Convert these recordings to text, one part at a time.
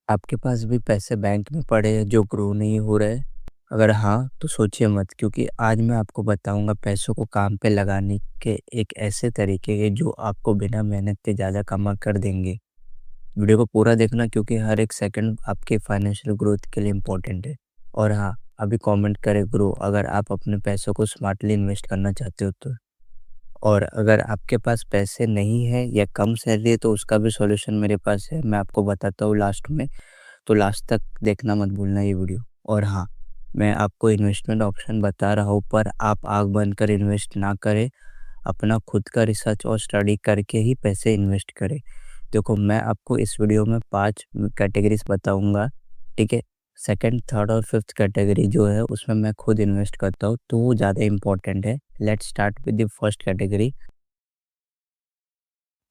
आपके पास भी पैसे बैंक में पड़े हैं जो ग्रो नहीं हो रहे? अगर हाँ, तो सोचिए मत क्योंकि आज मैं आपको बताऊँगा पैसों को काम पे लगाने के एक ऐसे तरीके के जो आपको बिना मेहनत के ज़्यादा कमा कर देंगे। वीडियो को पूरा देखना क्योंकि हर एक सेकंड आपके फाइनेंशियल ग्रोथ के लिए इम्पोर्टेंट है। और हाँ, अभी कमेंट करें ग्रो अगर आप अपने पैसों को स्मार्टली इन्वेस्ट करना चाहते हो तो। और अगर आपके पास पैसे नहीं है या कम सैलरी है तो उसका भी सॉल्यूशन मेरे पास है, मैं आपको बताता हूँ लास्ट में। तो लास्ट तक देखना मत भूलना ये वीडियो। और हाँ, मैं आपको इन्वेस्टमेंट ऑप्शन बता रहा हूँ पर आप आँख बंद कर इन्वेस्ट ना करें, अपना खुद का रिसर्च और स्टडी करके ही पैसे इन्वेस्ट करें। देखो मैं आपको इस वीडियो में 5 कैटेगरीज़ बताऊँगा, ठीक है? सेकंड, थर्ड और फिफ्थ कैटेगरी जो है उसमें मैं खुद इन्वेस्ट करता हूँ तो वो ज़्यादा इम्पोर्टेंट है। Let's start with the first category.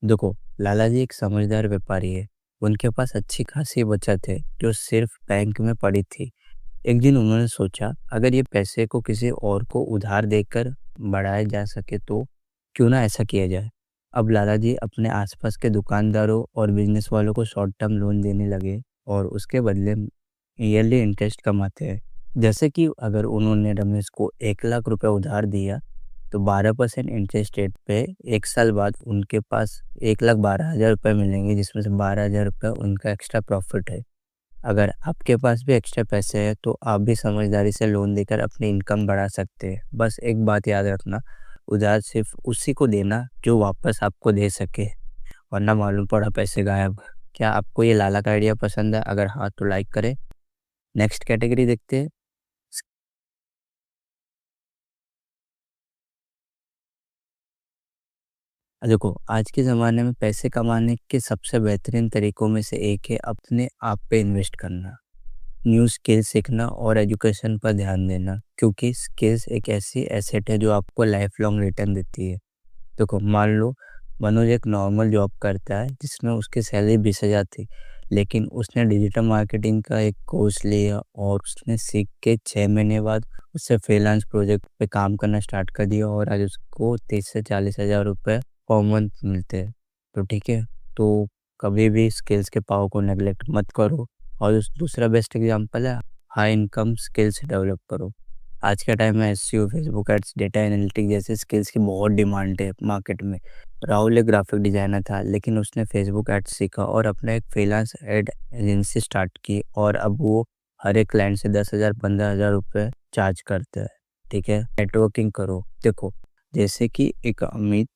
देखो, लाला जी एक समझदार व्यापारी है। उनके पास अच्छी खासी बचत है जो सिर्फ बैंक में पड़ी थी। एक दिन उन्होंने सोचा अगर ये पैसे को किसी और को उधार देकर बढ़ाया जा सके तो क्यों ना ऐसा किया जाए। अब लाला जी अपने आसपास के दुकानदारों और बिजनेस वालों को शॉर्ट टर्म लोन देने लगे और उसके बदले ईयरली इंटरेस्ट कमाते हैं। जैसे कि अगर उन्होंने रमेश को 1 लाख रुपए उधार दिया तो 12% इंटरेस्ट रेट पे 1 साल बाद उनके पास 1,12,000 रुपये मिलेंगे जिसमें से 12,000 रुपये उनका एक्स्ट्रा प्रॉफिट है। अगर आपके पास भी एक्स्ट्रा पैसे हैं तो आप भी समझदारी से लोन देकर अपनी इनकम बढ़ा सकते हैं। बस एक बात याद रखना, उधार सिर्फ उसी को देना जो वापस आपको दे सके, वरना मालूम पड़ा पैसे गायब। क्या आपको ये लाला का आइडिया पसंद है? अगर हाँ तो लाइक करें। नेक्स्ट कैटेगरी देखते हैं। देखो आज के ज़माने में पैसे कमाने के सबसे बेहतरीन तरीकों में से एक है अपने आप पे इन्वेस्ट करना, न्यू स्किल सीखना और एजुकेशन पर ध्यान देना क्योंकि स्किल्स एक ऐसी एसेट है जो आपको लाइफ लॉन्ग रिटर्न देती है। देखो मान लो मनोज एक नॉर्मल जॉब करता है जिसमें उसकी सैलरी 20,000 थी, लेकिन उसने डिजिटल मार्केटिंग का एक कोर्स लिया और उसने सीख के 6 महीने बाद उससे फ्रीलांस प्रोजेक्ट पे काम करना स्टार्ट कर दिया और आज उसको 30 से 40 हज़ार रुपये पर मंथ मिलते हैं। तो ठीक है, तो कभी भी स्किल्स के पावर को नेगलेक्ट मत करो। और दूसरा बेस्ट एग्जांपल है हाई इनकम स्किल्स डेवलप करो। आज के टाइम में SEO, Facebook ads, data analytics जैसे स्किल्स की बहुत डिमांड है मार्केट में। राहुल एक ग्राफिक डिजाइनर था लेकिन उसने फेसबुक एड्स सीखा और अपना एक फ्रीलांस एड एजेंसी स्टार्ट की और अब वो हर एक क्लाइंट से 10,000 15,000 रुपये चार्ज करता है। ठीक है, नेटवर्किंग करो। देखो जैसे कि एक अमित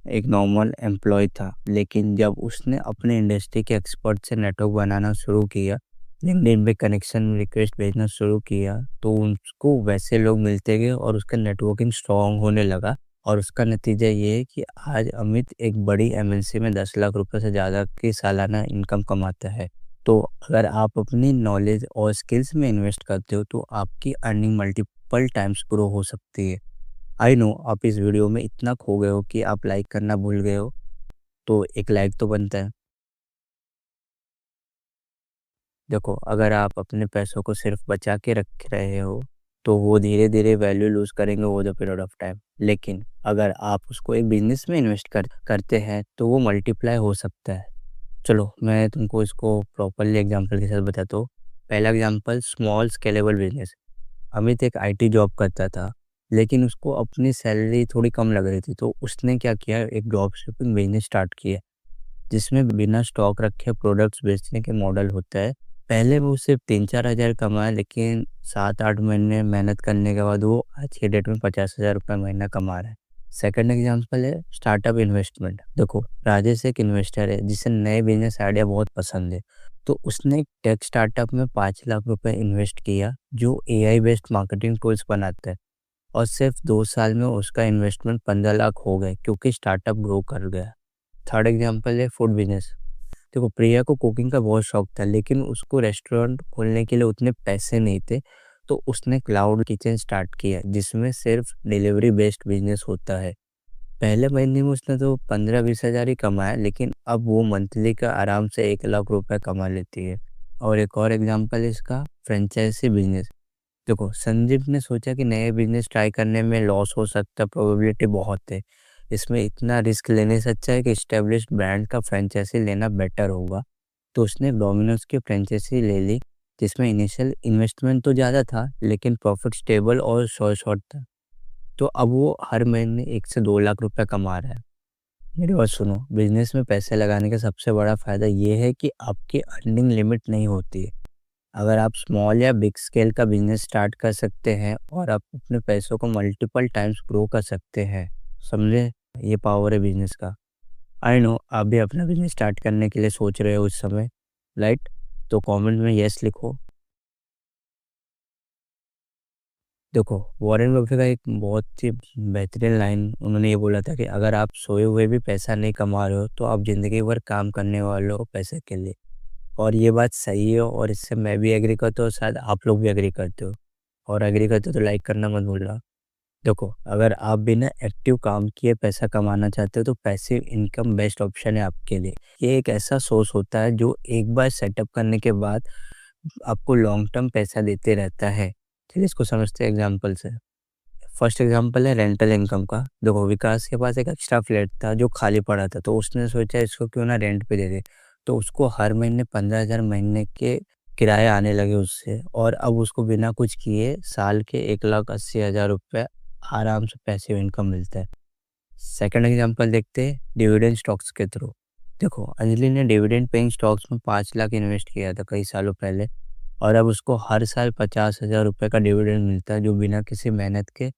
एक नॉर्मल एम्प्लॉय था लेकिन जब उसने अपने इंडस्ट्री के एक्सपर्ट से नेटवर्क बनाना शुरू किया, लिंक्डइन पे कनेक्शन रिक्वेस्ट भेजना शुरू किया तो उसको वैसे लोग मिलते गए और उसका नेटवर्किंग स्ट्रॉन्ग होने लगा। और उसका नतीजा ये है कि आज अमित एक बड़ी एमएनसी में 10 लाख रुपए से ज़्यादा की सालाना इनकम कमाता है। तो अगर आप अपनी नॉलेज और स्किल्स में इन्वेस्ट करते हो तो आपकी अर्निंग मल्टीपल टाइम्स ग्रो हो सकती है। आई नो आप इस वीडियो में इतना खो गए हो कि आप लाइक करना भूल गए हो, तो एक लाइक तो बनता है। देखो अगर आप अपने पैसों को सिर्फ बचा के रख रहे हो तो वो धीरे धीरे वैल्यू लूज करेंगे over the period of time. लेकिन अगर आप उसको एक बिजनेस में इन्वेस्ट करते हैं तो वो मल्टीप्लाई हो सकता है। चलो मैं तुमको इसको प्रॉपरली एग्जांपल के साथ बताता हूँ। पहला example, small scalable business. Amit एक आईटी जॉब करता था लेकिन उसको अपनी सैलरी थोड़ी कम लग रही थी तो उसने क्या किया, एक ड्रॉप शिपिंग बिजनेस स्टार्ट किया जिसमें बिना स्टॉक रखे प्रोडक्ट्स बेचने के मॉडल होता है। पहले वो सिर्फ 3-4 हज़ार कमाया लेकिन 7-8 महीने मेहनत करने के बाद वो आज के डेट में 50,000 रुपये महीना कमा रहा है। सेकंड एग्जांपल है स्टार्टअप इन्वेस्टमेंट। देखो राजेश एक इन्वेस्टर है जिसे नए बिजनेस आइडिया बहुत पसंद है तो उसने एक टेक स्टार्टअप में 5 लाख रुपए इन्वेस्ट किया जो एआई बेस्ड मार्केटिंग टूल्स बनाता है। और सिर्फ 2 साल में उसका इन्वेस्टमेंट 15 लाख हो गए क्योंकि स्टार्टअप ग्रो कर गया। थर्ड एग्जांपल है फूड बिजनेस। देखो प्रिया को कुकिंग का बहुत शौक था लेकिन उसको रेस्टोरेंट खोलने के लिए उतने पैसे नहीं थे तो उसने क्लाउड किचन स्टार्ट किया जिसमें सिर्फ डिलीवरी बेस्ड बिजनेस होता है। पहले महीने में उसने तो 15-20 हज़ार ही कमाया लेकिन अब वो मंथली का आराम से 1 लाख रुपए कमा लेती है। और एक और एग्जांपल है इसका फ्रेंचाइजी बिजनेस। देखो संदीप ने सोचा कि नए बिजनेस ट्राई करने में लॉस हो सकता, प्रोबेबिलिटी बहुत है, इसमें इतना रिस्क लेने से अच्छा है कि एस्टेब्लिश्ड ब्रांड का फ्रेंचाइजी लेना बेटर होगा। तो उसने डोमिनोज की फ्रेंचाइजी ले ली, जिसमें इनिशियल इन्वेस्टमेंट तो ज़्यादा था लेकिन प्रॉफिट स्टेबल और शॉर्ट शॉर्ट था। तो अब वो हर महीने 1 से 2 लाख रुपए कमा रहा है। मेरी बात सुनो, बिजनेस में पैसे लगाने का सबसे बड़ा फायदा ये है कि आपकी अर्निंग लिमिट नहीं होती है। अगर आप स्मॉल या बिग स्केल का बिजनेस स्टार्ट कर सकते हैं और आप अपने पैसों को मल्टीपल टाइम्स ग्रो कर सकते हैं। समझे? ये पावर है बिजनेस का। आई नो आप भी अपना बिजनेस स्टार्ट करने के लिए सोच रहे हो उस समय, राइट? तो कमेंट में यस लिखो। देखो, वॉरेन बफे का एक बहुत ही बेहतरीन लाइन उन्होंने ये बोला था कि अगर आप सोए हुए भी पैसा नहीं कमा रहे हो तो आप ज़िंदगी भर काम करने वाले हो पैसे के लिए। और ये बात सही है और इससे मैं भी एग्री करता हूँ, शायद आप लोग भी एग्री करते हो। और एग्री करते हो तो लाइक करना मत भूलना। देखो, अगर आप बिना एक्टिव काम किए पैसा कमाना चाहते हो तो पैसिव इनकम बेस्ट ऑप्शन है आपके लिए। ये एक ऐसा सोर्स होता है जो एक बार सेटअप करने के बाद आपको लॉन्ग टर्म पैसा देते रहता है। चलिए इसको समझते हैं एग्जांपल से। फर्स्ट एग्जांपल है रेंटल इनकम का। देखो, विकास के पास एक एक्स्ट्रा फ्लैट था जो खाली पड़ा था, तो उसने सोचा इसको क्यों ना रेंट पे दे दे। तो उसको हर महीने 15,000 महीने के किराए आने लगे उससे, और अब उसको बिना कुछ किए साल के 1,80,000 रुपये आराम से पैसिव इनकम मिलता है। सेकंड एग्जांपल देखते हैं डिविडेंड स्टॉक्स के थ्रू। देखो, अंजलि ने डिविडेंड पेइंग स्टॉक्स में 5 लाख इन्वेस्ट किया था कई सालों पहले, और अब उसको हर साल 50,000 रुपये का डिविडेंड मिलता है जो बिना किसी मेहनत के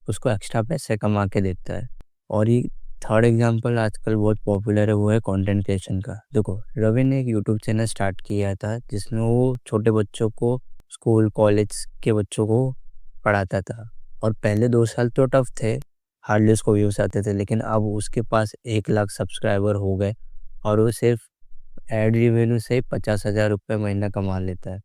उसको एक्स्ट्रा पैसे कमा के देता है। और ये थर्ड एग्जांपल आजकल बहुत पॉपुलर है, वो है कंटेंट क्रिएशन का। देखो, रवि ने एक यूट्यूब चैनल स्टार्ट किया था जिसमें वो छोटे बच्चों को, स्कूल कॉलेज के बच्चों को पढ़ाता था। और पहले 2 साल तो टफ थे, हार्डली उसको व्यूज आते थे, लेकिन अब उसके पास 1 लाख सब्सक्राइबर हो गए और वो सिर्फ एड रेवेन्यू से 50,000 रुपये महीना कमा लेता है।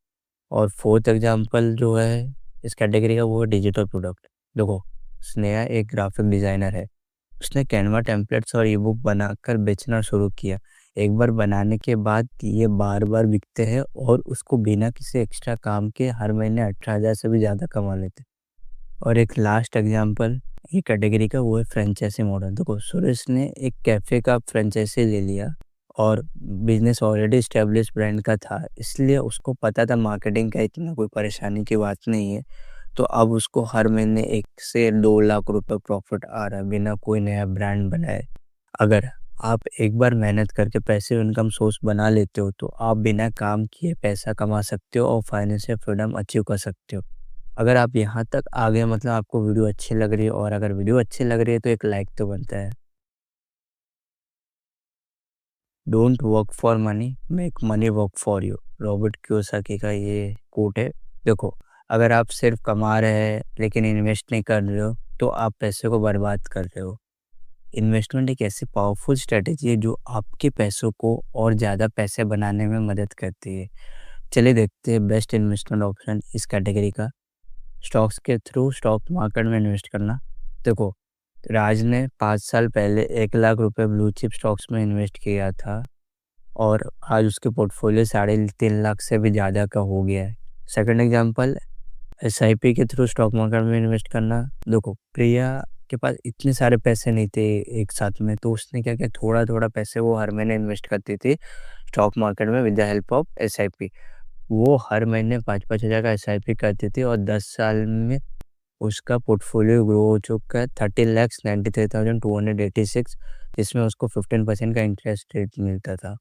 और फोर्थ एग्जांपल जो है इस कैटेगरी का, वो है डिजिटल प्रोडक्ट। देखो, स्नेहा एक ग्राफिक डिज़ाइनर है। उसने कैनवा टेम्पलेट्स और ई बुक बनाकर बेचना शुरू किया। एक बार बनाने के बाद ये बार बार बिकते हैं और उसको बिना किसी एक्स्ट्रा काम के हर महीने 18,000 से भी ज़्यादा कमा लेते हैं। और एक लास्ट एग्जांपल ये कैटेगरी का, वो है फ्रेंचाइजी मॉडल। देखो, सुरेश ने एक कैफ़े का फ्रेंचाइजी ले लिया और बिजनेस ऑलरेडी स्टेब्लिश ब्रांड का था, इसलिए उसको पता था मार्केटिंग का इतना कोई परेशानी की बात नहीं है। तो अब उसको हर महीने 1 से 2 लाख रुपए प्रॉफिट आ रहा है बिना कोई नया ब्रांड बनाए। अगर आप एक बार मेहनत करके पैसिव इनकम सोर्स बना लेते हो तो आप बिना काम किए पैसा कमा सकते हो और फाइनेंशियल फ्रीडम अचीव कर सकते हो। अगर आप यहाँ तक आ गए मतलब आपको वीडियो अच्छी लग रही है, और अगर वीडियो अच्छी लग रही है तो एक लाइक तो बनता है। Don't work for money, make money work for you, Robert Kiyosaki का ये कोट है। देखो, अगर आप सिर्फ कमा रहे हैं लेकिन इन्वेस्ट नहीं कर रहे हो तो आप पैसे को बर्बाद कर रहे हो। इन्वेस्टमेंट एक ऐसी पावरफुल स्ट्रेटेजी है जो आपके पैसों को और ज़्यादा पैसे बनाने में मदद करती है। चलिए देखते हैं बेस्ट इन्वेस्टमेंट ऑप्शन इस कैटेगरी का। स्टॉक्स के थ्रू स्टॉक मार्केट में इन्वेस्ट करना। देखो, राज ने 5 साल पहले 1 लाख रुपए ब्लू चिप स्टॉक्स में इन्वेस्ट किया था और आज उसके पोर्टफोलियो 3.5 लाख से भी ज़्यादा का हो गया है। सेकंड एग्जांपल, एसआईपी के थ्रू स्टॉक मार्केट में इन्वेस्ट करना। देखो, प्रिया के पास इतने सारे पैसे नहीं थे एक साथ में, तो उसने क्या किया, थोड़ा थोड़ा पैसे वो हर महीने इन्वेस्ट करती थी स्टॉक मार्केट में with the help of SIP. वो हर महीने 5-5 हज़ार का एसआईपी करती थी और 10 साल में उसका पोर्टफोलियो ग्रो हो चुका है 30,93,286, जिसमें उसको 15% का इंटरेस्ट रेट मिलता था।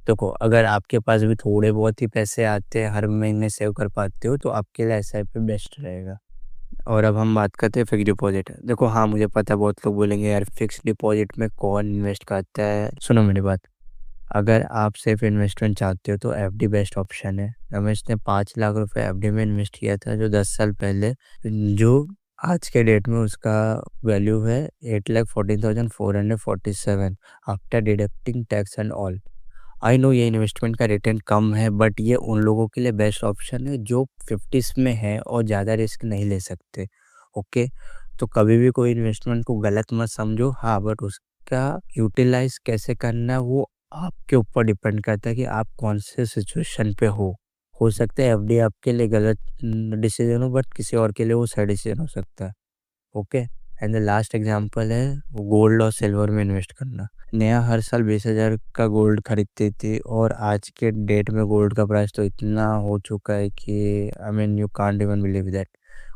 देखो, अगर आपके पास भी थोड़े बहुत ही पैसे आते हैं, हर महीने सेव कर पाते हो, तो आपके लिए एसआईपी बेस्ट रहेगा। और अब हम बात करते हैं फिक्स डिपॉजिट। देखो, हाँ मुझे पता है बहुत लोग बोलेंगे यार फिक्स डिपॉजिट में कौन इन्वेस्ट करता है। सुनो मेरी बात, अगर आप सिर्फ इन्वेस्टमेंट चाहते हो तो एफडी बेस्ट ऑप्शन है। रमेश ने 5 लाख रुपए एफडी में इन्वेस्ट किया था जो 10 साल पहले, जो आज के डेट में उसका वैल्यू है 8,14,447 after deducting tax and all. I know ये इन्वेस्टमेंट का रिटर्न कम है, बट ये उन लोगों के लिए बेस्ट ऑप्शन है जो 50s में है और ज़्यादा रिस्क नहीं ले सकते। ओके, तो कभी भी कोई इन्वेस्टमेंट को गलत मत समझो। हाँ, बट उसका यूटिलाइज कैसे करना है वो आपके ऊपर डिपेंड करता है कि आप कौन से सिचुएशन पे हो सकता है एफडी आपके लिए गलत डिसीजन हो, बट किसी और के लिए वो सही डिसीजन हो सकता है। Okay, and the last example है वो गोल्ड और सिल्वर में इन्वेस्ट करना। नया हर साल 20,000 का गोल्ड खरीदते थे और आज के डेट में गोल्ड का प्राइस तो इतना हो चुका है कि I mean you can't even believe that.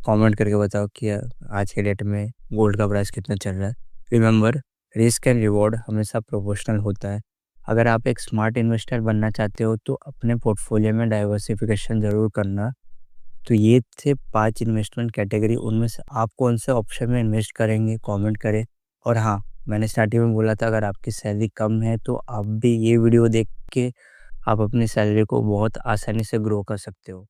Comment करके बताओ कि आज के डेट में गोल्ड का प्राइस कितना चल रहा है। रिमेंबर, रिस्क एंड रिवॉर्ड हमेशा प्रोपोर्शनल होता है। अगर आप एक स्मार्ट इन्वेस्टर बनना चाहते हो तो अपने पोर्टफोलियो में डाइवर्सिफिकेशन ज़रूर करना। तो ये थे 5 इन्वेस्टमेंट कैटेगरी, उनमें से आप कौन से ऑप्शन में इन्वेस्ट करेंगे कमेंट करें। और हाँ, मैंने स्टार्टिंग में बोला था अगर आपकी सैलरी कम है तो आप भी ये वीडियो देख के आप अपनी सैलरी को बहुत आसानी से ग्रो कर सकते हो।